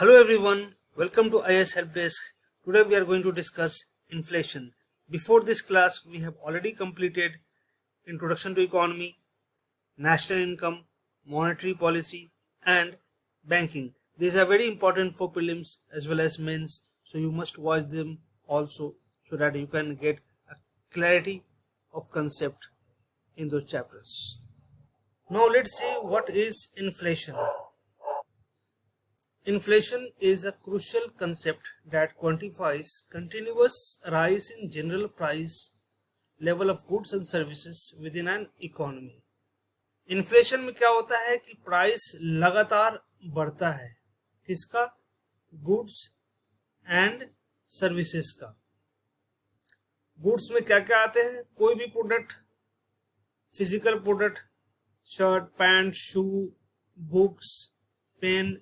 Hello everyone, welcome to IS Help Desk. Today we are going to discuss inflation. Before this class, we have already completed Introduction to Economy, National Income, Monetary Policy and Banking. These are very important for prelims as well as mains, so you must watch them also so that you can get a clarity of concept in those chapters. Now let's see what is inflation. Inflation is a crucial concept that quantifies continuous rise in general price level of goods and services within an economy. Inflation में क्या होता है कि price लगातार बढ़ता है, किसका? Goods and services का। गुड्स में क्या क्या आते हैं? कोई भी product, physical product, shirt, pant, shoe, books, pen,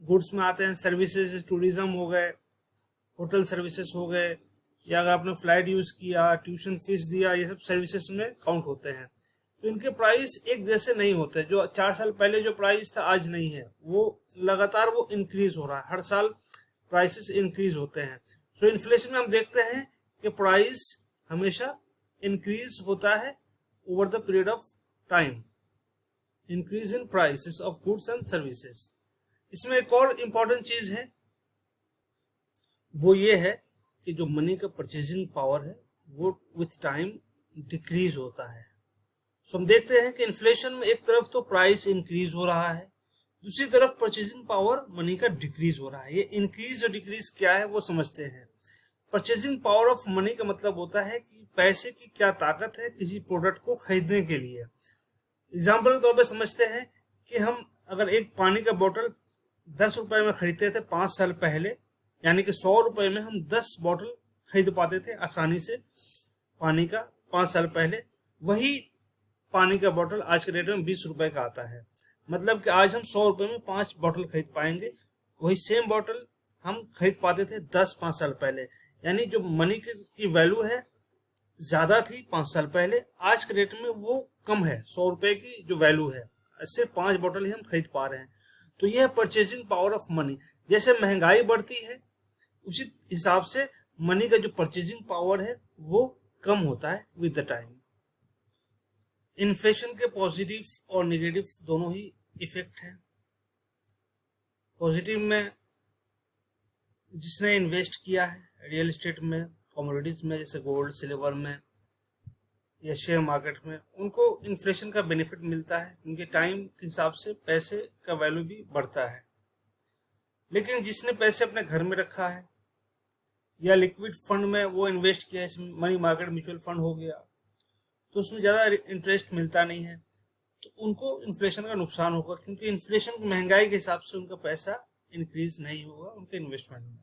goods में आते हैं। सर्विसेज, टूरिज्म हो गए, होटल सर्विसेज हो गए, या अगर आपने फ्लाइट यूज किया, ट्यूशन फीस दिया, ये सब सर्विसेज में काउंट होते हैं। तो इनके प्राइस एक जैसे नहीं होते। जो 4 साल पहले जो प्राइस था आज नहीं है, वो लगातार वो इंक्रीज हो रहा है। हर साल प्राइसेस इंक्रीज होते हैं। सो इन्फ्लेशन में हम देखते हैं कि प्राइस हमेशा इंक्रीज होता है over the period of time. Increase in prices of goods and services. इसमें एक और इम्पॉर्टेंट चीज है, वो ये है कि जो मनी का परचेजिंग पावर है वो विथ टाइम डिक्रीज होता है। सो हम देखते हैं कि इन्फ्लेशन में एक तरफ तो प्राइस इंक्रीज हो रहा है, दूसरी तरफ परचेजिंग पावर मनी का डिक्रीज हो रहा है। ये इंक्रीज और डिक्रीज क्या है वो समझते हैं। परचेजिंग पावर ऑफ मनी का मतलब होता है कि पैसे की क्या ताकत है किसी प्रोडक्ट को खरीदने के लिए। एग्जाम्पल के तौर पर समझते हैं कि हम अगर एक पानी का बोतल 10 रुपए में खरीदते थे 5 साल पहले, यानी कि 100 रुपए में हम 10 बोतल खरीद पाते थे आसानी से पानी का 5 साल पहले। वही पानी का बोतल आज के डेट में 20 रुपए का आता है। मतलब कि आज हम 100 रुपए में 5 बोतल खरीद पाएंगे। वही सेम बोतल हम खरीद पाते थे 5 साल पहले। यानी जो मनी की वैल्यू है ज्यादा थी 5 साल पहले, आज के डेट में वो कम है। 100 रुपए की जो वैल्यू है, सिर्फ 5 बोतल ही हम खरीद पा रहे हैं। तो यह है परचेजिंग पावर ऑफ मनी। जैसे महंगाई बढ़ती है उसी हिसाब से मनी का जो परचेजिंग पावर है वो कम होता है विद द टाइम। इन्फ्लेशन के पॉजिटिव और नेगेटिव दोनों ही इफेक्ट हैं। पॉजिटिव में जिसने इन्वेस्ट किया है रियल एस्टेट में, कमोडिटीज में, जैसे गोल्ड, सिल्वर में या शेयर मार्केट में, उनको इन्फ्लेशन का बेनिफिट मिलता है क्योंकि टाइम के हिसाब से पैसे का वैल्यू भी बढ़ता है। लेकिन जिसने पैसे अपने घर में रखा है या लिक्विड फंड में वो इन्वेस्ट किया है, मनी मार्केट म्यूचुअल फंड हो गया, तो उसमें ज़्यादा इंटरेस्ट मिलता नहीं है, तो उनको इन्फ्लेशन का नुकसान होगा क्योंकि इन्फ्लेशन महंगाई के हिसाब से उनका पैसा इंक्रीज नहीं होगा उनके इन्वेस्टमेंट में।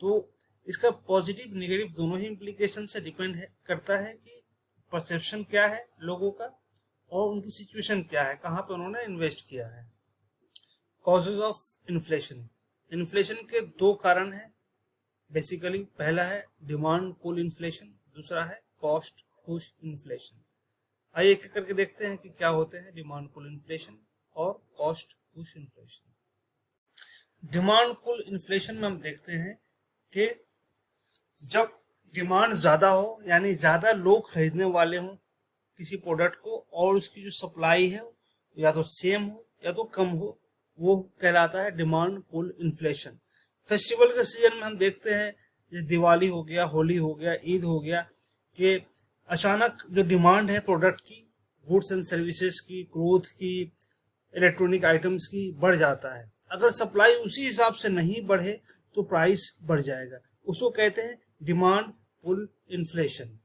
तो इसका पॉजिटिव नेगेटिव दोनों ही इम्प्लीकेशन से डिपेंड करता है कि परसेप्शन क्या है लोगों का और उनकी सिचुएशन क्या है, कहाँ पे उन्होंने इन्वेस्ट किया है। Causes of inflation. इन्फ्लेशन के 2 कारण हैं बेसिकली। पहला है डिमांड पुल इन्फ्लेशन, दूसरा है कॉस्ट पुश इन्फ्लेशन। आइए एक एक करके देखते हैं कि क्या होते हैं डिमांड पुल इन्फ्लेशन और cost push inflation. Demand pull inflation में हम देखते हैं कि जब डिमांड ज्यादा हो, यानी ज्यादा लोग खरीदने वाले हों किसी प्रोडक्ट को, और उसकी जो सप्लाई है या तो सेम हो या तो कम हो, वो कहलाता है डिमांड पुल इन्फ्लेशन। फेस्टिवल के सीजन में हम देखते हैं जैसे दिवाली हो गया, होली हो गया, ईद हो गया, कि अचानक जो डिमांड है प्रोडक्ट की, गुड्स एंड सर्विसेज की, क्लोथ की, इलेक्ट्रॉनिक आइटम्स की, बढ़ जाता है। अगर सप्लाई उसी हिसाब से नहीं बढ़े तो प्राइस बढ़ जाएगा। उसको कहते हैं demand pull inflation.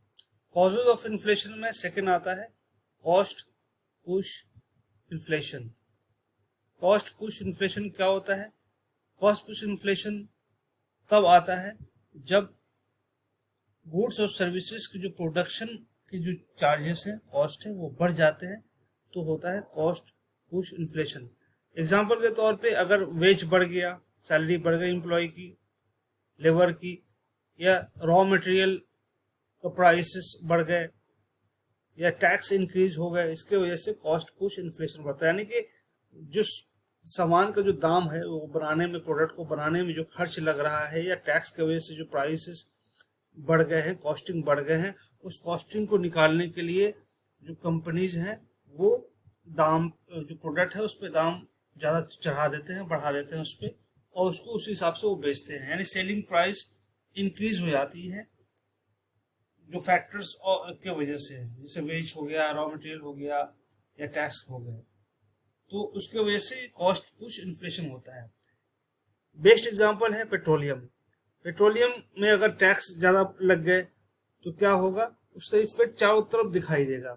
Causes of inflation में सेकंड आता है cost push inflation. Cost push inflation क्या होता है? कॉस्ट पुश इन्फ्लेशन तब आता है जब गुड्स और सर्विसेज की जो प्रोडक्शन की जो चार्जेस हैं, कॉस्ट है, वो बढ़ जाते हैं, तो होता है कॉस्ट पुश इन्फ्लेशन। एग्जाम्पल के तौर पे अगर वेज बढ़ गया, सैलरी बढ़ गई एम्प्लॉय की, लेबर की, या रॉ मटेरियल का प्राइसेस बढ़ गए, या टैक्स इंक्रीज हो गए, इसके वजह से कॉस्ट पुश इन्फ्लेशन बढ़ता है। यानी कि जो सामान का जो दाम है वो बनाने में, प्रोडक्ट को बनाने में जो खर्च लग रहा है, या टैक्स की वजह से जो प्राइसेस बढ़ गए हैं, कॉस्टिंग बढ़ गए हैं, उस कॉस्टिंग को निकालने के लिए जो कंपनीज हैं वो दाम, जो प्रोडक्ट है उस पर दाम ज़्यादा चढ़ा देते हैं, बढ़ा देते हैं उस पर, और उसको उसी हिसाब से वो बेचते हैं, यानी सेलिंग प्राइस इंक्रीज हो जाती है जो फैक्टर्स के वजह से है, जैसे वेज हो गया, रॉ मटेरियल हो गया, या टैक्स हो गया, तो उसके वजह से कॉस्ट पुश इन्फ्लेशन होता है। बेस्ट एग्जांपल है पेट्रोलियम। पेट्रोलियम में अगर टैक्स ज़्यादा लग गए तो क्या होगा, उसका इफेक्ट चारों तरफ दिखाई देगा।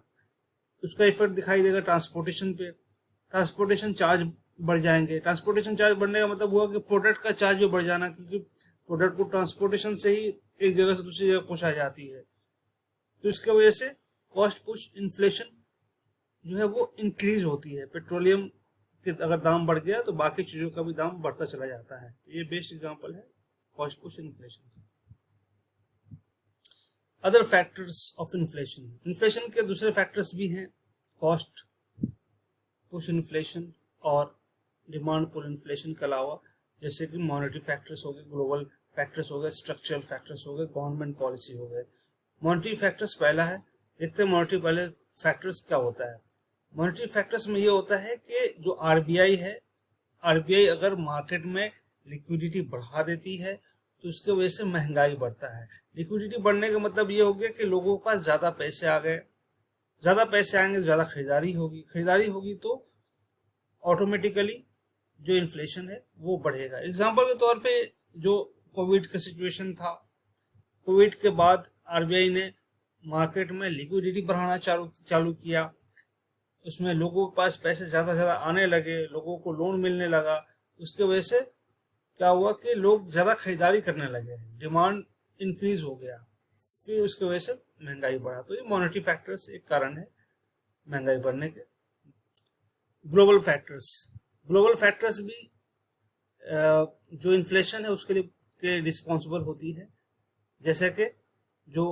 उसका इफेक्ट दिखाई देगा ट्रांसपोर्टेशन पे, ट्रांसपोर्टेशन चार्ज बढ़ जाएंगे। ट्रांसपोर्टेशन चार्ज बढ़ने का मतलब हुआ कि प्रोडक्ट का चार्ज भी बढ़ जाना, क्योंकि प्रोडक्ट को ट्रांसपोर्टेशन से ही एक जगह से दूसरी जगह पहुंचाई जाती है। तो इसके वजह से कॉस्ट पुश इन्फ्लेशन जो है वो इंक्रीज होती है। पेट्रोलियम के अगर दाम बढ़ गया तो बाकी चीज़ों का भी दाम बढ़ता चला जाता है। तो ये बेस्ट एग्जांपल है कॉस्ट पुश इन्फ्लेशन का। Other factors of inflation, inflation के दूसरे फैक्टर्स भी हैं, कॉस्ट पुश इन्फ्लेशन और डिमांड पुल इन्फ्लेशन के अलावा, जैसे कि मॉनेटरी फैक्टर्स हो गए, ग्लोबल फैक्टर्स हो गए, स्ट्रक्चरल फैक्टर्स हो गए, गवर्नमेंट पॉलिसी हो गए। मॉनेटरी फैक्टर्स पहला है, देखते हैं मॉनेटरी पहले फैक्टर्स क्या होता है। मॉनेटरी फैक्टर्स में ये होता है कि जो आरबीआई है, आरबीआई अगर मार्केट में लिक्विडिटी बढ़ा देती है तो उसके वजह से महंगाई बढ़ता है। लिक्विडिटी बढ़ने का मतलब ये हो गया कि लोगों के पास ज़्यादा पैसे आ गए, ज़्यादा पैसे आएंगे तो ज़्यादा खरीदारी होगी, खरीदारी होगी तो ऑटोमेटिकली जो इन्फ्लेशन है वो बढ़ेगा। एग्जाम्पल के तौर पे जो कोविड का सिचुएशन था, कोविड के बाद आरबीआई ने मार्केट में लिक्विडिटी बढ़ाना चालू किया, उसमें लोगों के पास पैसे ज़्यादा से ज़्यादा आने लगे, लोगों को लोन मिलने लगा। उसके वजह से क्या हुआ कि लोग ज़्यादा खरीदारी करने लगे, डिमांड इंक्रीज हो गया, फिर उसकी वजह से महंगाई बढ़ा। तो ये मॉनेटरी फैक्टर्स एक कारण है महंगाई बढ़ने के। ग्लोबल फैक्टर्स, ग्लोबल फैक्टर्स भी जो इन्फ्लेशन है उसके लिए के रिस्पॉन्सिबल होती है, जैसे कि जो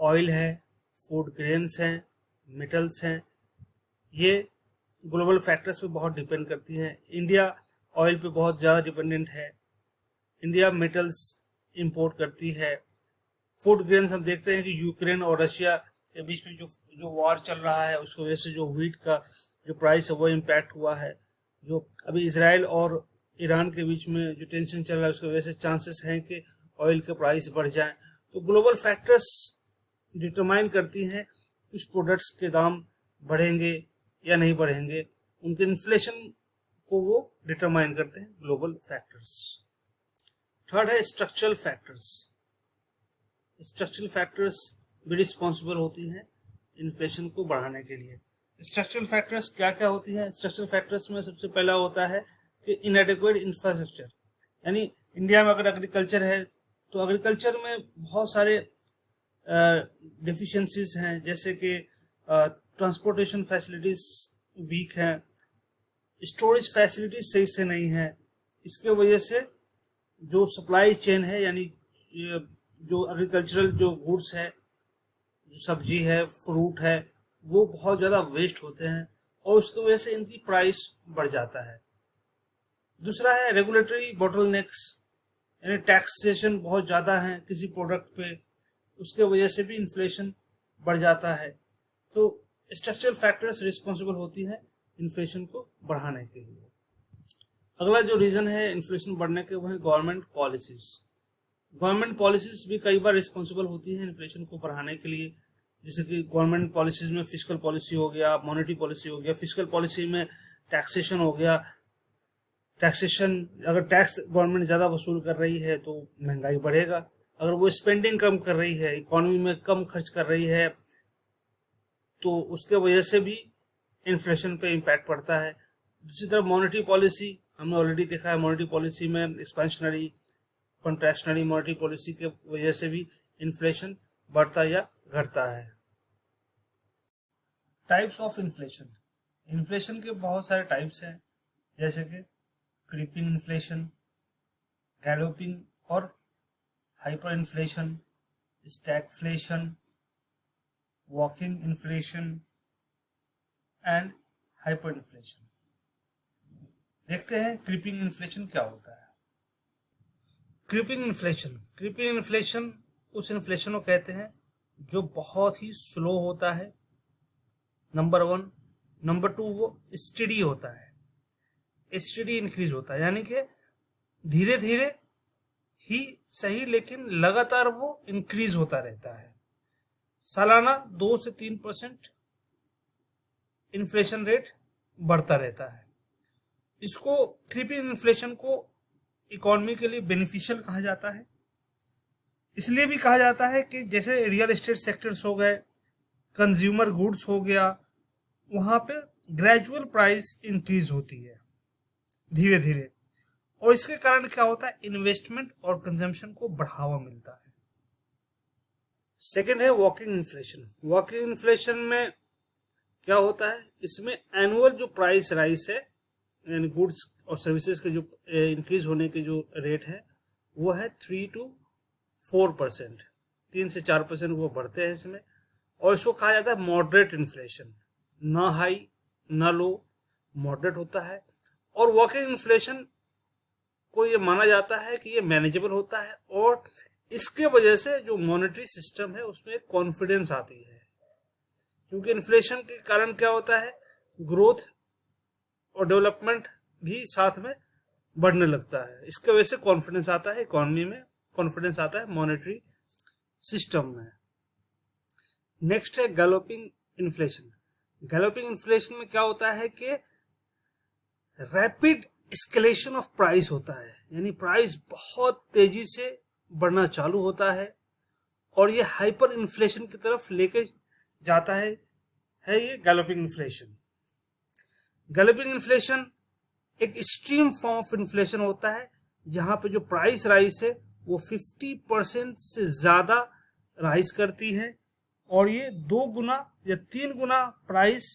ऑयल है, फूड ग्रेन्स हैं, मेटल्स हैं, ये ग्लोबल फैक्टर्स पे बहुत डिपेंड करती हैं। इंडिया ऑयल पे बहुत ज़्यादा डिपेंडेंट है, इंडिया मेटल्स इंपोर्ट करती है। फूड ग्रेन्स हम देखते हैं कि यूक्रेन और रशिया के बीच में जो वॉर चल रहा है उसकी वजह से जो व्हीट का जो प्राइस है वो इम्पैक्ट हुआ है। जो अभी इसराइल और ईरान के बीच में जो टेंशन चल रहा है उसकी वजह से चांसेस हैं कि ऑयल के प्राइस बढ़ जाएं। तो ग्लोबल फैक्टर्स डिटरमाइन करती हैं कुछ प्रोडक्ट्स के दाम बढ़ेंगे या नहीं बढ़ेंगे, उनके इन्फ्लेशन को वो डिटरमाइन करते हैं ग्लोबल फैक्टर्स। थर्ड है स्ट्रक्चरल फैक्टर्स। स्ट्रक्चरल फैक्टर्स भी रिस्पॉन्सिबल होती हैं इन्फ्लेशन को बढ़ाने के लिए। स्ट्रक्चरल फैक्टर्स क्या क्या होती हैं? स्ट्रक्चरल फैक्टर्स में सबसे पहला होता है कि इनएडिक्वेट इंफ्रास्ट्रक्चर, यानी इंडिया में अगर एग्रीकल्चर है तो एग्रीकल्चर में बहुत सारे डिफिशियंसीज हैं, जैसे कि ट्रांसपोर्टेशन फैसिलिटीज वीक हैं, स्टोरेज फैसिलिटीज सही से नहीं है। इसके वजह से जो सप्लाई चेन है, यानी जो एग्रीकल्चरल जो गुड्स है, जो सब्जी है, फ्रूट है, वो बहुत ज़्यादा वेस्ट होते हैं और उसकी वजह से इनकी प्राइस बढ़ जाता है। दूसरा है रेगुलेटरी बॉटलनेक्स, यानी टैक्सेशन बहुत ज़्यादा है किसी प्रोडक्ट पे, उसके वजह से भी इन्फ्लेशन बढ़ जाता है। तो स्ट्रक्चरल फैक्टर्स रिस्पॉन्सिबल होती है इन्फ्लेशन को बढ़ाने के लिए। अगला जो रीज़न है इन्फ्लेशन बढ़ने के वो है गवर्नमेंट पॉलिसीज। गवर्नमेंट पॉलिसीज भी कई बार रिस्पॉन्सिबल होती हैं इन्फ्लेशन को बढ़ाने के लिए, जैसे कि गवर्नमेंट पॉलिसीज में फिस्कल पॉलिसी हो गया, मॉनेटरी पॉलिसी हो गया। फिस्कल पॉलिसी में टैक्सेशन हो गया, टैक्सेशन अगर टैक्स गवर्नमेंट ज़्यादा वसूल कर रही है तो महंगाई बढ़ेगा, अगर वो स्पेंडिंग कम कर रही है, इकोनॉमी में कम खर्च कर रही है, तो उसके वजह से भी इन्फ्लेशन पे इम्पैक्ट पड़ता है। दूसरी तरफ मॉनेटरी पॉलिसी हमने ऑलरेडी देखा है, मॉनेटरी पॉलिसी में एक्सपेंशनरी, कॉन्ट्रैक्शनरी मॉनेटरी पॉलिसी के वजह से भी इन्फ्लेशन बढ़ता या घटता है। टाइप्स ऑफ इन्फ्लेशन, इन्फ्लेशन के बहुत सारे टाइप्स हैं, जैसे कि क्रीपिंग इन्फ्लेशन, गैलोपिंग और hyper inflation, stagflation, walking inflation and hyper inflation. देखते हैं क्रीपिंग इन्फ्लेशन क्या होता है। क्रीपिंग इन्फ्लेशन उस इन्फ्लेशन को कहते हैं जो बहुत ही स्लो होता है, नंबर 1। नंबर 2, वो स्टडी होता है, स्टडी इंक्रीज होता है, यानी कि धीरे धीरे ही सही लेकिन लगातार वो इंक्रीज होता रहता है। सालाना 2 से 3% इन्फ्लेशन रेट बढ़ता रहता है। इसको क्रीपिंग इन्फ्लेशन को इकोनॉमी के लिए बेनिफिशियल कहा जाता है। इसलिए भी कहा जाता है कि जैसे रियल एस्टेट सेक्टर्स हो गए, कंज्यूमर गुड्स हो गया, वहां पे ग्रेजुअल प्राइस इंक्रीज होती है धीरे धीरे, और इसके कारण क्या होता है, इन्वेस्टमेंट और कंजम्पशन को बढ़ावा मिलता है। सेकंड है वॉकिंग इन्फ्लेशन। वॉकिंग इन्फ्लेशन में क्या होता है, इसमें एनुअल जो प्राइस राइज है, यानी गुड्स और सर्विसेज के जो इंक्रीज होने के जो रेट है वो है 3 to 4%, 3 से 4% वो बढ़ते हैं इसमें, और इसको कहा जाता है मॉडरेट इन्फ्लेशन। ना हाई ना लो, मॉडरेट होता है। और वॉकिंग इन्फ्लेशन को ये माना जाता है कि ये मैनेजेबल होता है, और इसके वजह से जो मॉनेटरी सिस्टम है उसमें कॉन्फिडेंस आती है, क्योंकि इन्फ्लेशन के कारण क्या होता है, ग्रोथ और डेवलपमेंट भी साथ में बढ़ने लगता है। इसके वजह से कॉन्फिडेंस आता है इकोनॉमी में, कॉन्फिडेंस आता है मॉनेटरी सिस्टम में। नेक्स्ट है गैलोपिंग इन्फ्लेशन। गैलोपिंग इन्फ्लेशन में क्या होता है कि रैपिड एस्केलेशन ऑफ प्राइस होता है, यानी प्राइस बहुत तेजी से बढ़ना चालू होता है, और ये हाइपर इन्फ्लेशन की तरफ लेके जाता है ये गैलोपिंग इन्फ्लेशन। गैलोपिंग इन्फ्लेशन एक एक्सट्रीम फॉर्म ऑफ इन्फ्लेशन होता है, जहां पे जो प्राइस राइज है वो 50% से ज्यादा राइज करती है, और ये 2 गुना या 3 गुना प्राइस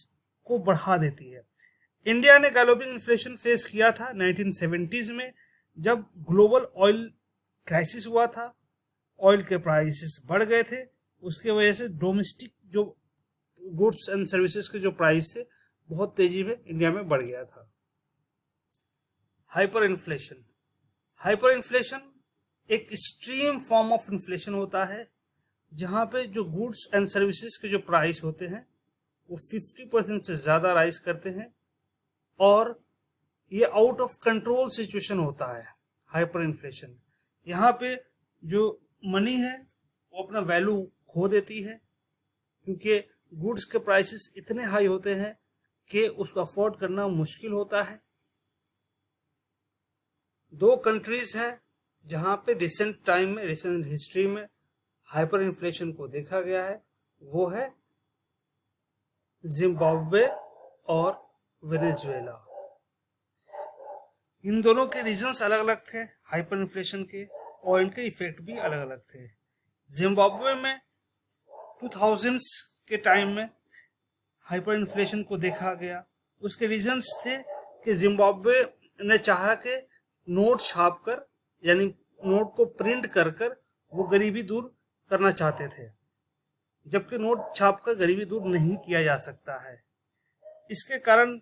को बढ़ा देती है। इंडिया ने गैलोपिंग इन्फ्लेशन फेस किया था 1970s में, जब ग्लोबल ऑयल क्राइसिस हुआ था, ऑयल के प्राइसेस बढ़ गए थे, उसके वजह से डोमेस्टिक जो गुड्स एंड सर्विसेज के जो प्राइस थे बहुत तेजी में इंडिया में बढ़ गया था। Hyper inflation. हाइपर इन्फ्लेशन एक एक्सट्रीम फॉर्म ऑफ इन्फ्लेशन होता है, जहां पे जो गुड्स एंड सर्विसेज के जो प्राइस होते हैं वो 50% से ज्यादा राइज करते हैं, और ये आउट ऑफ कंट्रोल सिचुएशन होता है हाइपर इन्फ्लेशन। यहाँ पे जो मनी है वो अपना वैल्यू खो देती है, क्योंकि गुड्स के प्राइसेस इतने हाई होते हैं कि उसको अफोर्ड करना मुश्किल होता है। 2 कंट्रीज हैं जहां पे रिसेंट टाइम में, रिसेंट हिस्ट्री में हाइपर इन्फ्लेशन को देखा गया है, वो है जिम्बाब्वे और वेनेजुएला। इन दोनों के रीजंस अलग अलग थे हाइपर इन्फ्लेशन के, और इनके इफेक्ट भी अलग अलग थे। जिम्बाब्वे में 2000s के टाइम में हाइपर इन्फ्लेशन को देखा गया। उसके रीजंस थे कि जिम्बाब्वे ने चाहा कि नोट छाप कर, यानी नोट को प्रिंट कर कर वो गरीबी दूर करना चाहते थे, जबकि नोट छापकर गरीबी दूर नहीं किया जा सकता है। इसके कारण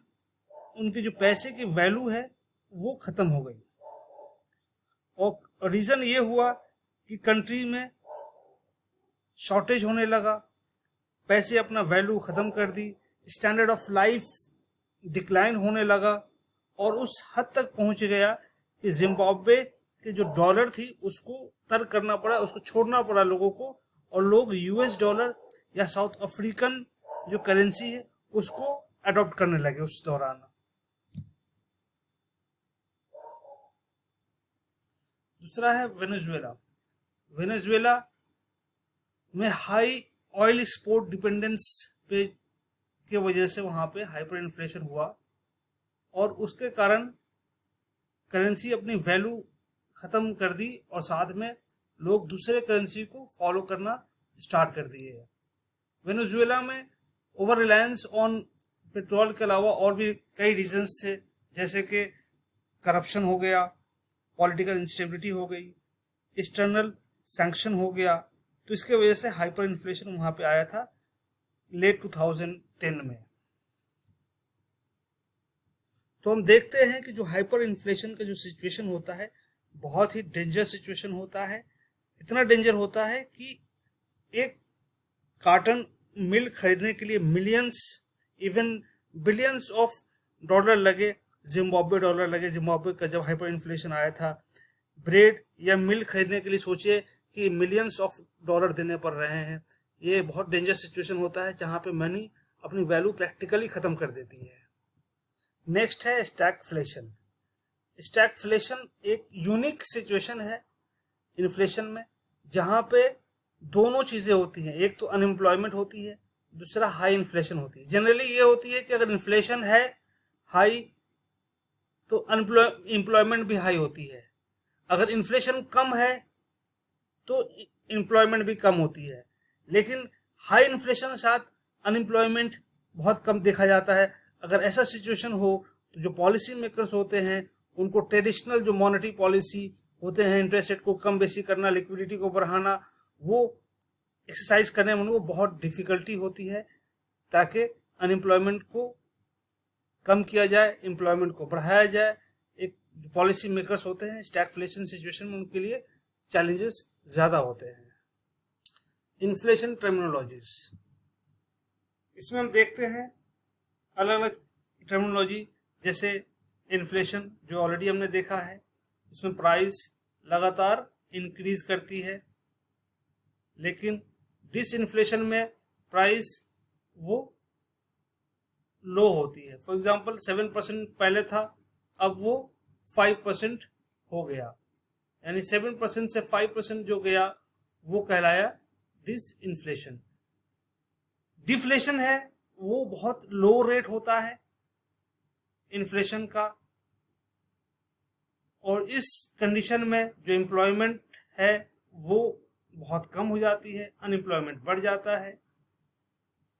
उनकी जो पैसे की वैल्यू है वो खत्म हो गई, और रीजन ये हुआ कि कंट्री में शॉर्टेज होने लगा, पैसे अपना वैल्यू खत्म कर दी, स्टैंडर्ड ऑफ लाइफ डिक्लाइन होने लगा, और उस हद तक पहुंच गया कि जिम्बाब्वे के जो डॉलर थी उसको तर्क करना पड़ा, उसको छोड़ना पड़ा लोगों को, और लोग यूएस डॉलर या साउथ अफ्रीकन जो करेंसी है उसको अडॉप्ट करने लगे उस दौरान। दूसरा है वेनेजुएला। वेनेजुएला में हाई ऑयल एक्सपोर्ट डिपेंडेंस पे के वजह से वहां पे हाइपर इन्फ्लेशन हुआ, और उसके कारण करेंसी अपनी वैल्यू खत्म कर दी, और साथ में लोग दूसरे करेंसी को फॉलो करना स्टार्ट कर दिए। वेनेजुएला में ओवर रिलायंस ऑन पेट्रोल के अलावा और भी कई रीजंस थे, जैसे कि करप्शन हो गया, पॉलिटिकल इंस्टेबिलिटी हो गई, एक्सटर्नल सैंक्शन हो गया। तो इसके वजह से हाइपर इन्फ्लेशन वहां पे आया था लेट 2010 में। तो हम देखते हैं कि जो हाइपर इन्फ्लेशन का जो सिचुएशन होता है बहुत ही डेंजर सिचुएशन होता है। इतना डेंजर होता है कि एक कार्टन मिल्क खरीदने के लिए millions even billions of dollar लगे, जिम्बाब्वे डॉलर लगे। जिम्बाब्वे का जब हाइपर इन्फ्लेशन आया था, ब्रेड या मिल्क खरीदने के लिए सोचिए कि मिलियंस ऑफ डॉलर देने पड़ रहे हैं। ये बहुत डेंजर सिचुएशन होता है जहां पे मनी अपनी वैल्यू प्रैक्टिकली खत्म कर देती है। नेक्स्ट है स्टैगफ्लेशन। स्टैगफ्लेशन एक यूनिक सिचुएशन है इन्फ्लेशन में, जहां पे दोनों चीजें होती हैं। एक तो अनएम्प्लॉयमेंट होती है, दूसरा हाई इन्फ्लेशन होती है। जनरली ये होती है कि अगर इन्फ्लेशन है हाई तो एम्प्लॉयमेंट भी हाई होती है। अगर इन्फ्लेशन कम है तो एम्प्लॉयमेंट भी कम होती है। लेकिन हाई इन्फ्लेशन के साथ अनएम्प्लॉयमेंट बहुत कम देखा जाता है। अगर ऐसा सिचुएशन हो तो जो पॉलिसी मेकर्स होते हैं उनको ट्रेडिशनल जो मॉनेटरी पॉलिसी होते हैं, इंटरेस्ट रेट को कम बेसी करना, लिक्विडिटी को बढ़ाना, वो एक्सरसाइज करने में उनको बहुत डिफिकल्टी होती है ताकि अनएम्प्लॉयमेंट को कम किया जाए, एम्प्लॉयमेंट को बढ़ाया जाए। एक जो पॉलिसी मेकर्स होते हैं स्टैगफ्लेशन सिचुएशन में उनके लिए चैलेंजेस ज्यादा होते हैं। इन्फ्लेशन टर्मिनोलॉजीज, इसमें हम देखते हैं अलग अलग टर्मिनोलॉजी, जैसे इन्फ्लेशन जो ऑलरेडी हमने देखा है, इसमें प्राइस लगातार इंक्रीज करती है, लेकिन डिसइन्फ्लेशन में प्राइस वो लो होती है। फॉर एग्जांपल 7% पहले था, अब वो 5% हो गया, यानी 7% से 5% जो गया वो कहलाया डिसइन्फ्लेशन। डिफ्लेशन है वो बहुत लो रेट होता है इन्फ्लेशन का, और इस कंडीशन में जो एम्प्लॉयमेंट है वो बहुत कम हो जाती है, अनएम्प्लॉयमेंट बढ़ जाता है।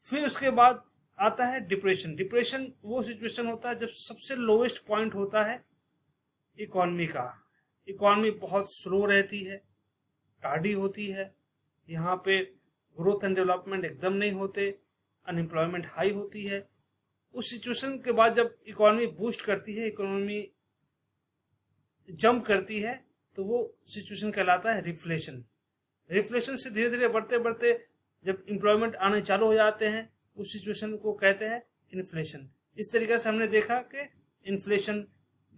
फिर उसके बाद आता है डिप्रेशन। डिप्रेशन वो सिचुएशन होता है जब सबसे लोवेस्ट पॉइंट होता है इकोनॉमी का। इकोनॉमी बहुत स्लो रहती है, टार्डी होती है, यहाँ पे ग्रोथ एंड डेवलपमेंट एकदम नहीं होते, अनएम्प्लॉयमेंट हाई होती है। उस सिचुएशन के बाद जब इकोनॉमी बूस्ट करती है, इकोनॉमी जंप करती है, तो वो सिचुएशन कहलाता है रिफ्लेशन। रिफ्लेशन से धीरे धीरे बढ़ते बढ़ते जब एम्प्लॉयमेंट आने चालू हो जाते हैं उस सिचुएशन को कहते हैं इन्फ्लेशन। इस तरीके से हमने देखा कि इन्फ्लेशन,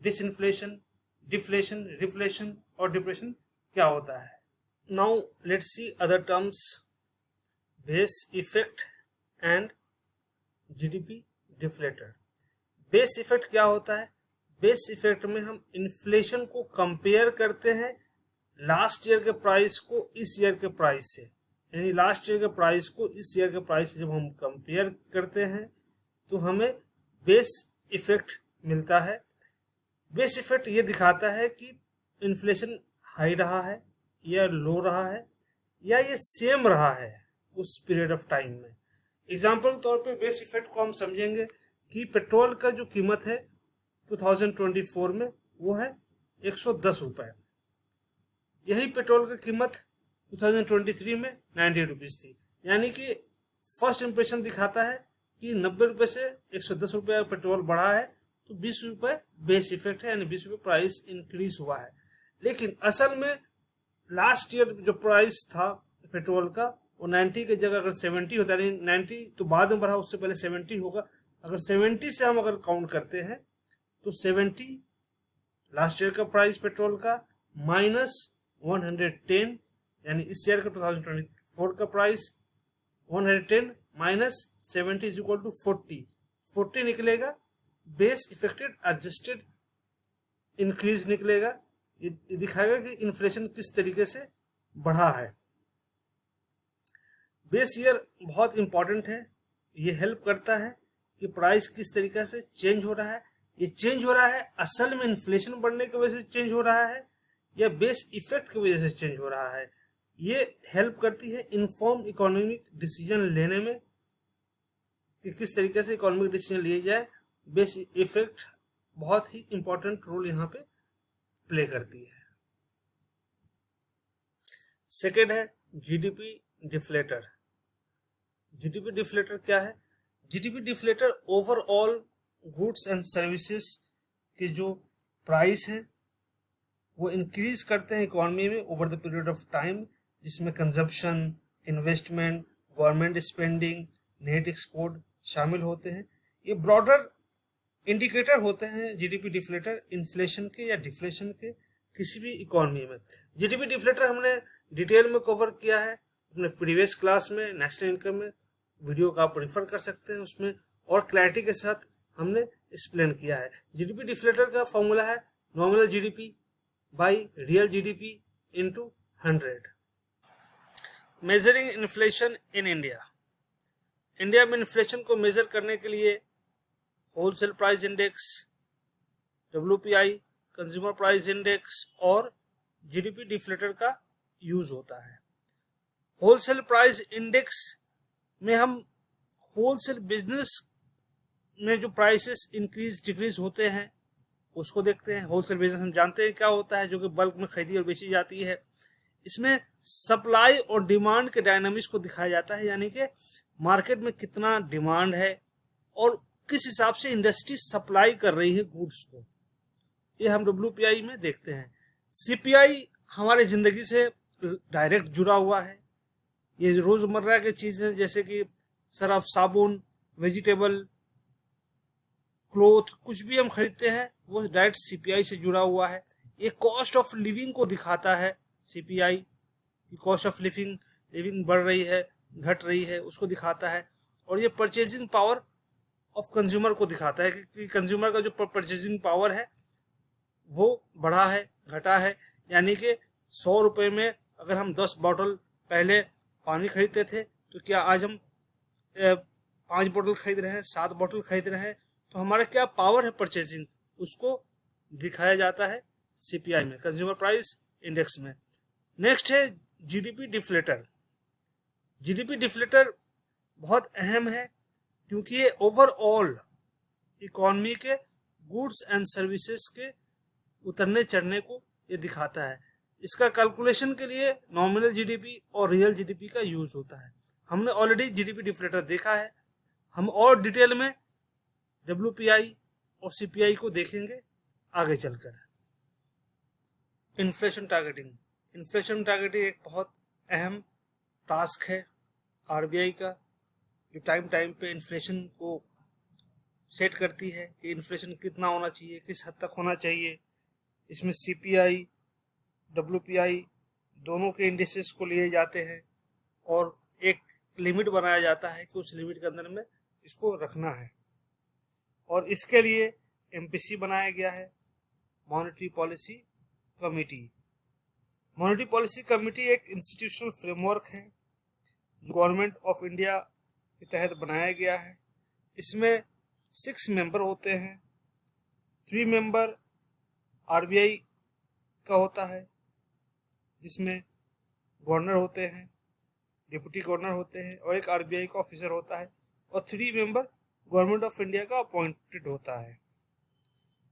डिसइन्फ्लेशन, डिफ्लेशन, रिफ्लेशन और डिप्रेशन क्या होता है। Now let's see other terms, base effect and GDP deflator. Base effect क्या होता है? बेस इफेक्ट में हम इन्फ्लेशन को कंपेयर करते हैं लास्ट ईयर के प्राइस को इस ईयर के प्राइस से, यानी लास्ट ईयर के प्राइस को इस ईयर के प्राइस से जब हम कंपेयर करते हैं तो हमें बेस इफेक्ट मिलता है। बेस इफेक्ट ये दिखाता है कि इन्फ्लेशन हाई रहा है या लो रहा है या ये सेम रहा है उस पीरियड ऑफ टाइम में। एग्जाम्पल के तौर पे बेस इफेक्ट को हम समझेंगे कि पेट्रोल का जो कीमत है 2024 में वो है 110 रुपए। यही पेट्रोल की कीमत 2023 में 90 रुपीज थी, यानी कि फर्स्ट इंप्रेशन दिखाता है कि 90 रुपए से 110 रुपये पेट्रोल बढ़ा है, तो 20 रुपये बेस इफेक्ट है, यानी 20 रुपये प्राइस इंक्रीज हुआ है। लेकिन असल में लास्ट ईयर जो प्राइस था पेट्रोल का वो 90 की जगह अगर 70 होता है, 90 तो बाद में बढ़ा, उससे पहले 70 होगा। अगर 70 से हम अगर काउंट करते हैं तो 70 लास्ट ईयर का प्राइस पेट्रोल का माइनस 110, यानी इस ईयर का 2024 का price 110 minus 70 is equal to 40 निकलेगा। बेस इफेक्टेड एडजस्टेड इंक्रीज निकलेगा। ये दिखाएगा कि इन्फ्लेशन किस तरीके से बढ़ा है। बेस ईयर बहुत इंपॉर्टेंट है, ये हेल्प करता है कि प्राइस किस तरीके से चेंज हो रहा है। ये चेंज हो रहा है असल में इन्फ्लेशन बढ़ने की वजह से चेंज हो रहा है या बेस इफेक्ट की वजह से चेंज हो रहा है। ये हेल्प करती है इन्फॉर्म इकोनॉमिक डिसीजन लेने में कि किस तरीके से इकोनॉमिक डिसीजन लिए जाए। बेस इफेक्ट बहुत ही इंपॉर्टेंट रोल यहाँ पे प्ले करती है। सेकेंड है जीडीपी डिफ्लेटर। जीडीपी डिफ्लेटर क्या है? GDP deflator overall goods and services के जो प्राइस हैं वो इंक्रीज करते हैं इकोनॉमी में over the period of time, जिसमें consumption, investment, government spending, net export शामिल होते हैं। ये ब्रॉडर इंडिकेटर होते हैं जीडीपी डिफ्लेटर इन्फ्लेशन के या डिफ्लेशन के किसी भी इकोनॉमी में। जीडीपी डिफ्लेटर हमने डिटेल में कवर किया है अपने प्रीवियस क्लास में, नेशनल इनकम में, वीडियो का आप रेफर कर सकते हैं, उसमें और क्लैरिटी के साथ हमने एक्सप्लेन किया है। जीडीपी डिफ्लेटर का फॉर्मूला है nominal GDP by real GDP into 100। Measuring inflation in India. India में इन्फ्लेशन को मेजर करने के लिए wholesale price index, WPI, consumer price index और जीडीपी डिफ्लेटर का यूज होता है। होलसेल प्राइस इंडेक्स में हम होलसेल बिजनेस में जो प्राइसेस इंक्रीज डिक्रीज होते हैं उसको देखते हैं। होलसेल बिजनेस हम जानते हैं क्या होता है, जो कि बल्क में खरीदी और बेची जाती है। इसमें सप्लाई और डिमांड के डायनामिक्स को दिखाया जाता है, यानी कि मार्केट में कितना डिमांड है और किस हिसाब से इंडस्ट्री सप्लाई कर रही है गुड्स को, ये हम WPI में देखते हैं। CPI हमारे जिंदगी से डायरेक्ट जुड़ा हुआ है। ये रोजमर्रा की चीजें जैसे कि सरफ, साबुन, वेजिटेबल, क्लोथ, कुछ भी हम खरीदते हैं वो डायरेक्ट CPI से जुड़ा हुआ है। ये कॉस्ट ऑफ लिविंग को दिखाता है CPI की कॉस्ट ऑफ लिविंग बढ़ रही है, घट रही है, उसको दिखाता है। और ये परचेजिंग पावर ऑफ कंज्यूमर को दिखाता है कि कंज्यूमर का जो परचेजिंग पावर है वो बढ़ा है, घटा है। यानी कि 100 रुपये में अगर हम 10 बॉटल पहले पानी खरीदते थे तो क्या आज हम 5 बोतल खरीद रहे हैं, 7 बोतल खरीद रहे हैं, तो हमारा क्या पावर है परचेजिंग, उसको दिखाया जाता है CPI में, कंज्यूमर प्राइस इंडेक्स में। नेक्स्ट है जीडीपी डिफ्लेटर। जीडीपी डिफ्लेटर बहुत अहम है क्योंकि ये ओवरऑल इकोनॉमी के गुड्स एंड सर्विसेज के उतरने चढ़ने को ये दिखाता है। इसका कैलकुलेशन के लिए नॉमिनल जीडीपी और रियल जीडीपी का यूज होता है। हमने ऑलरेडी जीडीपी डिफ्लेटर देखा है, हम और डिटेल में WPI और CPI को देखेंगे आगे चलकर। Inflation targeting. इन्फ्लेशन टारगेटिंग एक बहुत अहम टास्क है RBI का, जो टाइम टाइम पे इन्फ्लेशन को सेट करती है कि इन्फ्लेशन कितना होना चाहिए, किस हद तक होना चाहिए। इसमें CPI, WPI दोनों के इंडिसेस को लिए जाते हैं और एक लिमिट बनाया जाता है कि उस लिमिट के अंदर में इसको रखना है। और इसके लिए MPC बनाया गया है, monetary policy committee. Monetary policy committee एक इंस्टीट्यूशनल फ्रेमवर्क है जो गवर्नमेंट ऑफ इंडिया के तहत बनाया गया है। इसमें 6 मेंबर होते हैं। 3 मेंबर RBI का होता है जिसमें गवर्नर होते हैं, डिप्टी गवर्नर होते हैं और एक RBI का ऑफिसर होता है, और 3 मेंबर गवर्नमेंट ऑफ इंडिया का अपॉइंटेड होता है।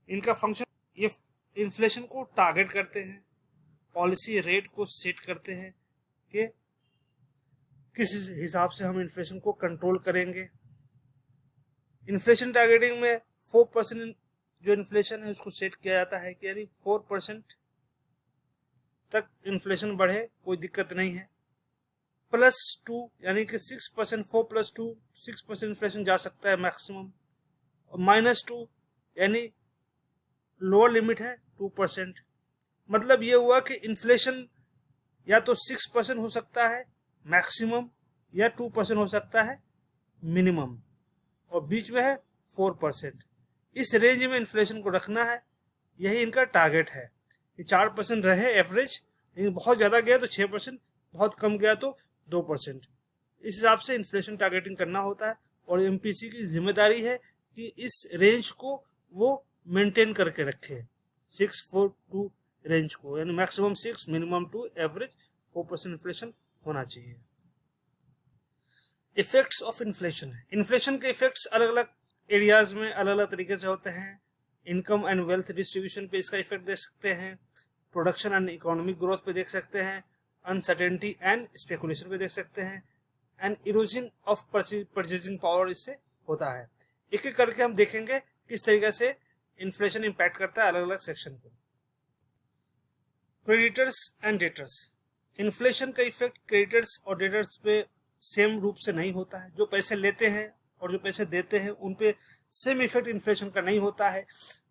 इनका फंक्शन, ये इन्फ्लेशन को टारगेट करते हैं, पॉलिसी रेट को सेट करते हैं कि किस हिसाब से हम इन्फ्लेशन को कंट्रोल करेंगे। इन्फ्लेशन टारगेटिंग में 4% जो इन्फ्लेशन है उसको सेट किया जाता है कि यानी 4% तक इन्फ्लेशन बढ़े कोई दिक्कत नहीं है। +2 यानी कि 6%, 4 + 2 6% इन्फ्लेशन जा सकता है मैक्सिमम। और -2 यानी लोअर लिमिट है 2%। मतलब ये हुआ कि इन्फ्लेशन या तो 6% हो सकता है मैक्सिमम या 2% हो सकता है मिनिमम, और बीच में है 4%। इस रेंज में इन्फ्लेशन को रखना है, यही इनका टारगेट है कि 4% रहे एवरेज, लेकिन बहुत ज़्यादा गया तो 6%, बहुत कम गया तो 2%। इस हिसाब से इन्फ्लेशन टारगेटिंग करना होता है और MPC की जिम्मेदारी है कि इस रेंज को वो मेंटेन करके रखे, 6-4-2 रेंज को, यानी मैक्सिमम 6, मिनिमम 2, एवरेज 4% इन्फ्लेशन होना चाहिए। Effects of inflation. इन्फ्लेशन के इफेक्ट्स अलग अलग एरियाज में अलग अलग तरीके से होते हैं। इनकम एंड वेल्थ डिस्ट्रीब्यूशन पे इसका इफेक्ट देख सकते हैं, प्रोडक्शन एंड इकोनॉमिक ग्रोथ पे देख सकते हैं, अनसर्टेनिटी एंड स्पेकुलेशन पे देख सकते हैं, and erosion of purchasing power इससे होता है। एक एक करके हम देखेंगे किस तरीके से इन्फ्लेशन इम्पैक्ट करता है अलग अलग सेक्शन को। क्रेडिटर्स एंड डेटर्स, इन्फ्लेशन का इफेक्ट क्रेडिटर्स और डेटर्स पे सेम रूप से नहीं होता है। जो पैसे लेते हैं और जो पैसे देते हैं उन पे सेम इफेक्ट इन्फ्लेशन का नहीं होता है।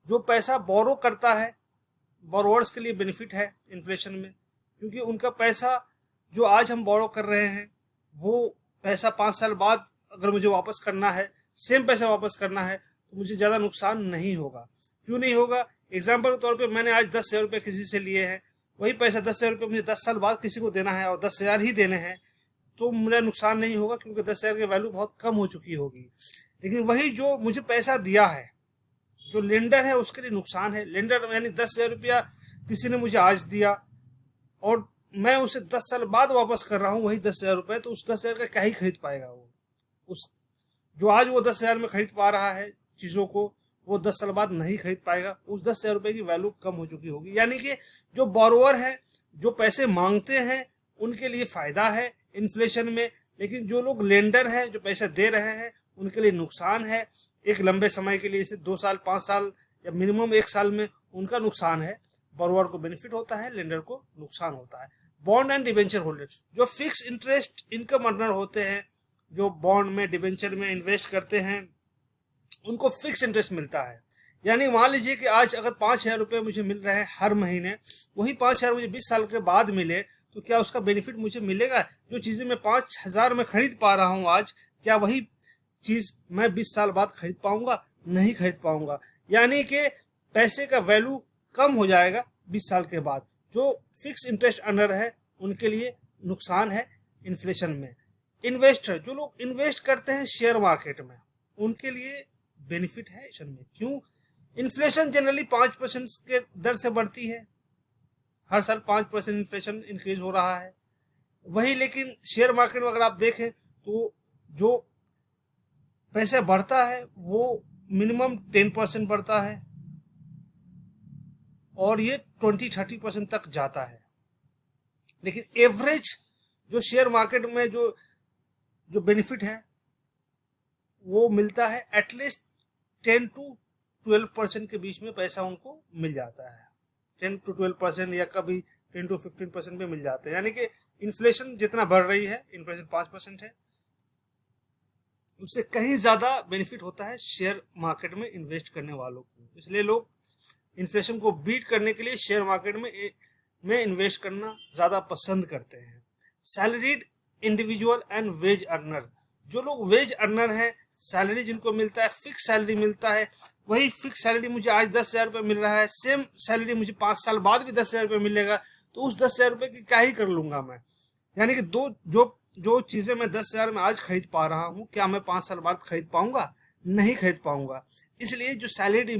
जो पैसा बोरो करता है, बोरोवर्स के लिए बेनिफिट है इन्फ्लेशन में, क्योंकि उनका पैसा जो आज हम बोरो कर रहे हैं वो पैसा 5 साल बाद अगर मुझे वापस करना है, सेम पैसा वापस करना है, तो मुझे ज़्यादा नुकसान नहीं होगा। क्यों नहीं होगा? एग्जाम्पल के तौर पे मैंने आज 10,000 रुपये किसी से लिए हैं, वही पैसा 10,000 रुपये मुझे 10 साल बाद किसी को देना है और 10,000 ही देने हैं, तो मेरा नुकसान नहीं होगा क्योंकि 10,000 की वैल्यू बहुत कम हो चुकी होगी। लेकिन वही जो मुझे पैसा दिया है, जो लेंडर है, उसके लिए नुकसान है। लेंडर यानी 10,000 रुपया किसी ने मुझे आज दिया और मैं उसे 10 साल बाद वापस कर रहा हूँ वही 10,000 रुपये, तो उस 10,000 का क्या ही खरीद पाएगा वो। उस जो आज वो 10,000 में खरीद पा रहा है चीज़ों को, वो 10 साल बाद नहीं खरीद पाएगा। उस 10,000 रुपये की वैल्यू कम हो चुकी होगी। यानी कि जो बोरोवर है, जो पैसे मांगते हैं, उनके लिए फायदा है इन्फ्लेशन में, लेकिन जो लोग लेंडर हैं, जो पैसे दे रहे हैं, उनके लिए नुकसान है। एक लंबे समय के लिए, जैसे 2 साल 5 साल या मिनिमम 1 साल में उनका नुकसान है। बोरोवर को बेनिफिट होता है, लेंडर को नुकसान होता है। बॉन्ड एंड डिबेंचर होल्डर, जो फिक्स इंटरेस्ट इनकम अर्नर होते हैं, जो बॉन्ड में डिबेंचर में इन्वेस्ट करते हैं, उनको फिक्स इंटरेस्ट मिलता है। यानी मान लीजिए कि आज अगर 5,000 रुपये मुझे मिल रहे हैं हर महीने, वही 5,000 मुझे 20 साल के बाद मिले, तो क्या उसका बेनिफिट मुझे मिलेगा? जो चीज़ें मैं 5,000 में खरीद पा रहा हूँ आज, क्या वही चीज़ मैं 20 साल बाद खरीद पाऊंगा? नहीं खरीद पाऊंगा। यानी कि पैसे का वैल्यू कम हो जाएगा 20 साल के बाद। जो फिक्स इंटरेस्ट अर्नर है उनके लिए नुकसान है इन्फ्लेशन में। इन्वेस्टर, जो लोग इन्वेस्ट करते हैं शेयर मार्केट में, उनके लिए बेनिफिट है इन्फ्लेशन में। क्यों? इन्फ्लेशन जनरली 5% के दर से बढ़ती है, हर साल 5% इन्फ्लेशन इंक्रीज हो रहा है। वही लेकिन शेयर मार्केट में अगर आप देखें तो जो पैसे बढ़ता है वो मिनिमम 10% बढ़ता है और ये 20-30% तक जाता है। लेकिन एवरेज जो शेयर मार्केट में जो बेनिफिट है वो मिलता है एटलीस्ट 10-12% के बीच में पैसा उनको मिल जाता है। 10-12% या कभी 10-15% में मिल जाते हैं। यानी कि इन्फ्लेशन जितना बढ़ रही है, इन्फ्लेशन 5% है, उससे कहीं ज़्यादा बेनिफिट होता है शेयर मार्केट में इन्वेस्ट करने वालों को। इसलिए लोग इन्फ्लेशन को बीट करने के लिए शेयर मार्केट में इन्वेस्ट करना ज़्यादा पसंद करते हैं। Salaried individual and wage earner, जो लोग वेज अर्नर हैं, सैलरी जिनको मिलता है, फिक्स सैलरी मिलता है, वही फिक्स सैलरी मुझे आज 10,000 रुपये मिल रहा है, सेम सैलरी मुझे 5 साल बाद भी 10,000 रुपये मिलेगा, तो उस 10,000 रुपये की क्या ही कर लूँगा मैं। यानी कि जो चीज़ें मैं 10,000 में आज खरीद पा रहा हूँ, क्या मैं 5 साल बाद खरीद पाऊँगा? नहीं खरीद पाऊँगा। इसलिए जो सैलरीड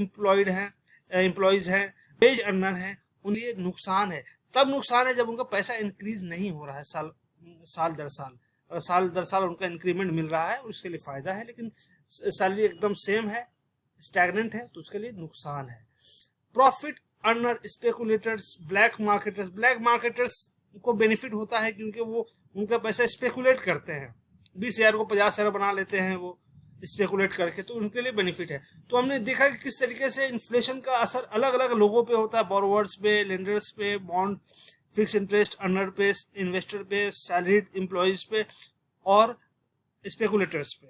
एम्प्लॉयज़ हैं, वेज अर्नर हैं, उन्हें नुकसान है। तब नुकसान है जब उनका पैसा इंक्रीज नहीं हो रहा है साल दर साल। और साल दर साल उनका इंक्रीमेंट मिल रहा है, उसके लिए फ़ायदा है। लेकिन सैलरी एकदम सेम है, स्टैग्नेंट है, तो उसके लिए नुकसान है। Profit earner, speculators, black marketers को बेनिफिट होता है क्योंकि वो उनका पैसा स्पेकुलेट करते हैं। 20,000 को 50,000 बना लेते हैं वो स्पेकुलेट करके, तो उनके लिए बेनिफिट है। तो हमने देखा कि किस तरीके से इन्फ्लेशन का असर अलग अलग लोगों पे होता है, बोरोवर्स पे, लेंडर्स पे, बॉन्ड फिक्स इंटरेस्ट अर्नर पे, इन्वेस्टर पे, सैलरीड एम्प्लॉयज पे और स्पेकुलेटर्स पे।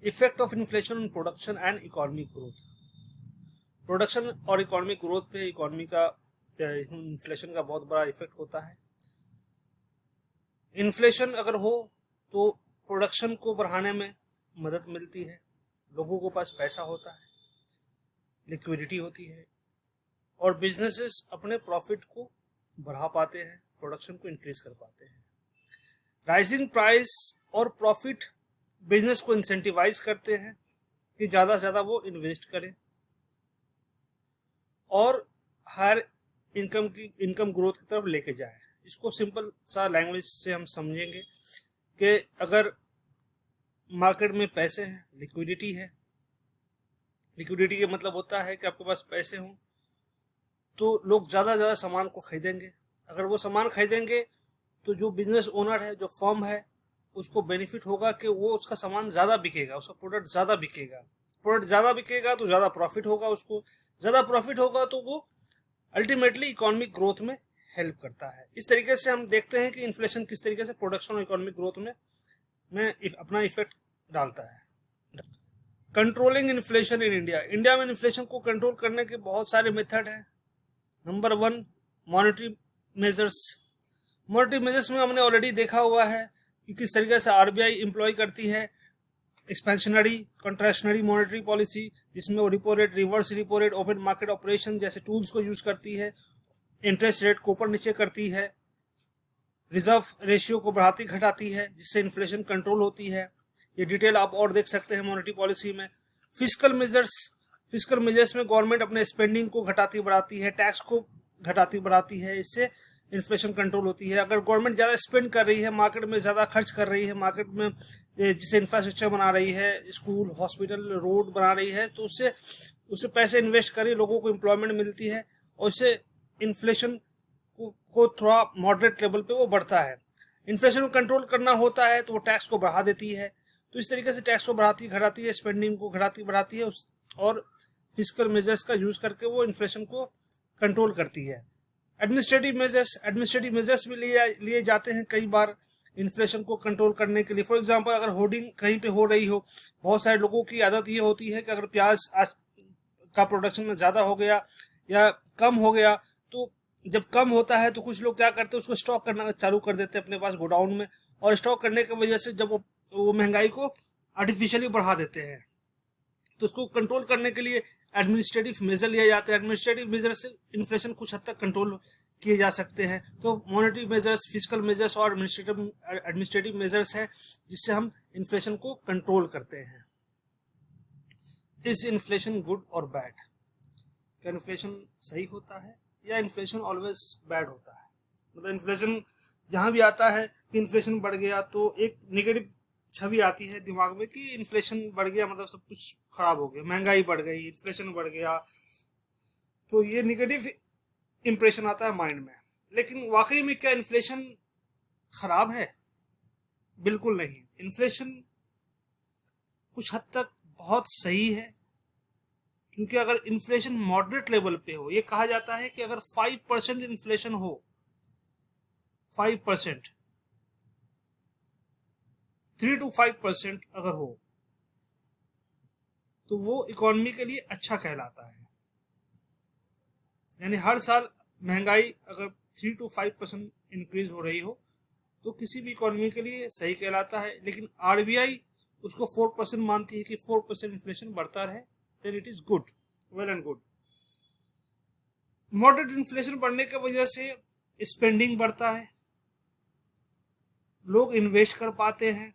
Effect of inflation on production and economic growth, production और इकोनॉमिक ग्रोथ पे इकोनॉमी का इन्फ्लेशन का बहुत बड़ा इफेक्ट होता है। इन्फ्लेशन अगर हो तो प्रोडक्शन को बढ़ाने में मदद मिलती है, लोगों के पास पैसा होता है, लिक्विडिटी होती है और बिजनेसेस अपने प्रॉफिट को बढ़ा पाते हैं, प्रोडक्शन को इंक्रीज कर पाते हैं। राइजिंग प्राइस और प्रॉफिट बिजनेस को इंसेंटिवाइज करते हैं कि ज़्यादा से ज़्यादा वो इन्वेस्ट करें और हायर इनकम ग्रोथ की तरफ लेके जाएं। इसको सिंपल सा लैंग्वेज से हम समझेंगे कि अगर मार्केट में पैसे हैं, लिक्विडिटी है, लिक्विडिटी का मतलब होता है कि आपके पास पैसे हों तो लोग ज़्यादा से ज़्यादा सामान को खरीदेंगे। अगर वो सामान खरीदेंगे तो जो बिजनेस ओनर है, जो फर्म है, उसको बेनिफिट होगा कि वो उसका सामान ज़्यादा बिकेगा, उसका प्रोडक्ट ज़्यादा बिकेगा प्रोडक्ट ज़्यादा बिकेगा तो ज़्यादा प्रॉफिट होगा, उसको ज़्यादा प्रॉफिट होगा तो वो अल्टीमेटली इकोनॉमिक ग्रोथ में हेल्प करता है। इस तरीके से हम देखते हैं कि इन्फ्लेशन किस तरीके से प्रोडक्शन और इकोनॉमिक ग्रोथ में अपना इफेक्ट डालता है। Controlling inflation in India. India में इन्फ्लेशन को कंट्रोल करने के बहुत सारे मेथड हैं। Number 1, monetary measures. Monetary measures में हमने ऑलरेडी देखा हुआ है कि किस तरीके से आरबीआई एम्प्लॉय करती है एक्सपेंशनरी कंट्रैक्शनरी मॉनेटरी पॉलिसी, जिसमें वो repo rate, reverse repo rate, open market operation जैसे टूल्स को यूज करती है, इंटरेस्ट रेट को ऊपर नीचे करती है, रिजर्व रेशियो को बढ़ाती घटाती है, जिससे इन्फ्लेशन कंट्रोल होती है। ये डिटेल आप और देख सकते हैं मॉनेटरी पॉलिसी में। फिस्कल मेजर्स में गवर्नमेंट अपने स्पेंडिंग को घटाती बढ़ाती है, टैक्स को घटाती बढ़ाती है, इससे इन्फ्लेशन कंट्रोल होती है। अगर गवर्नमेंट ज़्यादा स्पेंड कर रही है, मार्केट में ज़्यादा खर्च कर रही है, मार्केट में जिसे इंफ्रास्ट्रक्चर बना रही है, स्कूल, हॉस्पिटल, रोड बना रही है, तो उससे पैसे इन्वेस्ट कर रही है, लोगों को एम्प्लॉयमेंट मिलती है और उससे इन्फ्लेशन को थोड़ा मॉडरेट लेवल पे वो बढ़ता है। इन्फ्लेशन को कंट्रोल करना होता है तो वो टैक्स को बढ़ा देती है। तो इस तरीके से टैक्स को बढ़ाती घटाती है, स्पेंडिंग को घटाती बढ़ाती है और फिस्कल मेजर्स का यूज करके वो इन्फ्लेशन को कंट्रोल करती है। एडमिनिस्ट्रेटिव मेजर्स भी लिए जाते हैं कई बार इन्फ्लेशन को कंट्रोल करने के लिए। फॉर एग्जांपल, अगर होर्डिंग कहीं पे हो रही हो, बहुत सारे लोगों की आदत ये होती है कि अगर प्याज आज का प्रोडक्शन में ज़्यादा हो गया या कम हो गया, तो जब कम होता है तो कुछ लोग क्या करते हैं, उसको स्टॉक करना चालू कर देते हैं अपने पास गोडाउन में, और स्टॉक करने की वजह से जब वो महंगाई को आर्टिफिशियली बढ़ा देते हैं। तो उसको कंट्रोल करने के लिए एडमिनिस्ट्रेटिव मेजर लिए जाते हैं। एडमिनिस्ट्रेटिव मेजर से इन्फ्लेशन कुछ हद तक कंट्रोल किए जा सकते हैं। तो मॉनेटरी मेजर्स, फिस्कल मेजर्स और एडमिनिस्ट्रेटिव मेजर्स हैं जिससे हम इन्फ्लेशन को कंट्रोल करते हैं। इज इन्फ्लेशन गुड और बैड? क्या इन्फ्लेशन सही होता है या इन्फ्लेशन ऑलवेज बैड होता है? मतलब इन्फ्लेशन जहां भी आता है कि इन्फ्लेशन बढ़ गया तो एक नेगेटिव छवि आती है दिमाग में कि इन्फ्लेशन बढ़ गया मतलब सब कुछ खराब हो गया, महंगाई बढ़ गई, इन्फ्लेशन बढ़ गया, तो ये नेगेटिव इंप्रेशन आता है माइंड में। लेकिन वाकई में क्या इन्फ्लेशन खराब है? बिल्कुल नहीं। इन्फ्लेशन कुछ हद तक बहुत सही है, क्योंकि अगर इन्फ्लेशन मॉडरेट लेवल पे हो, ये कहा जाता है कि अगर 5% इन्फ्लेशन हो, 5%, 3 to 5% अगर हो, तो वो इकोनॉमी के लिए अच्छा कहलाता है। यानी हर साल महंगाई अगर 3 to 5% इंक्रीज हो रही हो तो किसी भी इकोनॉमी के लिए सही कहलाता है। लेकिन आरबीआई उसको 4% मानती है कि 4% इन्फ्लेशन बढ़ता रहे, then it is good, well and good. Moderate inflation बढ़ने की वजह से स्पेंडिंग बढ़ता है, लोग इन्वेस्ट कर पाते हैं,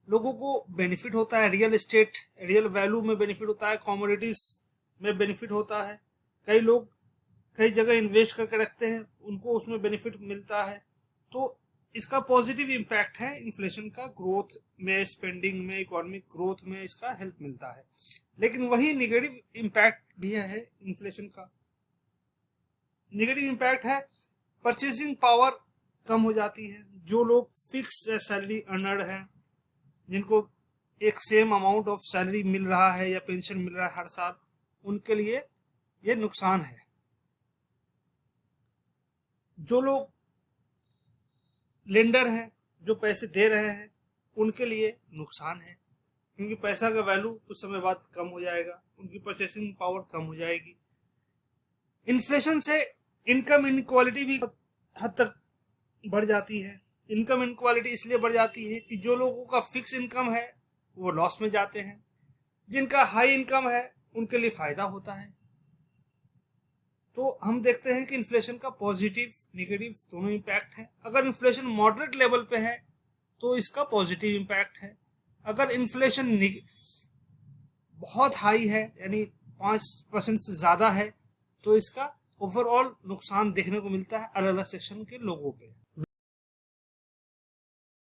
लोगों को बेनिफिट होता है, रियल एस्टेट, रियल वैल्यू में बेनिफिट होता है, कमोडिटीज में बेनिफिट होता है। कई लोग कई जगह इन्वेस्ट करके रखते हैं, उनको उसमें बेनिफिट मिलता है। तो इसका पॉजिटिव इम्पैक्ट है इन्फ्लेशन का, ग्रोथ में, स्पेंडिंग में, इकोनॉमिक ग्रोथ में इसका हेल्प मिलता है। लेकिन वही नेगेटिव इम्पैक्ट भी है इन्फ्लेशन का। नेगेटिव इम्पैक्ट है परचेसिंग पावर कम हो जाती है। जो लोग फिक्स सैलरी अर्नर हैं, जिनको एक सेम अमाउंट ऑफ सैलरी मिल रहा है या पेंशन मिल रहा है हर साल, उनके लिए ये नुकसान है। जो लोग लेंडर हैं, जो पैसे दे रहे हैं, उनके लिए नुकसान है, क्योंकि पैसा का वैल्यू कुछ समय बाद कम हो जाएगा, उनकी परचेसिंग पावर कम हो जाएगी। इन्फ्लेशन से इनकम इनक्वालिटी भी हद तक बढ़ जाती है। इनकम इनक्वालिटी इसलिए बढ़ जाती है कि जो लोगों का फिक्स इनकम है वो लॉस में जाते हैं, जिनका हाई इनकम है उनके लिए फायदा होता है। तो हम देखते हैं कि इन्फ्लेशन का पॉजिटिव नेगेटिव दोनों इम्पैक्ट है। अगर इन्फ्लेशन मॉडरेट लेवल पे है तो इसका पॉजिटिव इम्पैक्ट है। अगर इन्फ्लेशन बहुत हाई है, यानी 5% से ज्यादा है, तो इसका ओवरऑल नुकसान देखने को मिलता है अलग अलग सेक्शन के लोगों पे।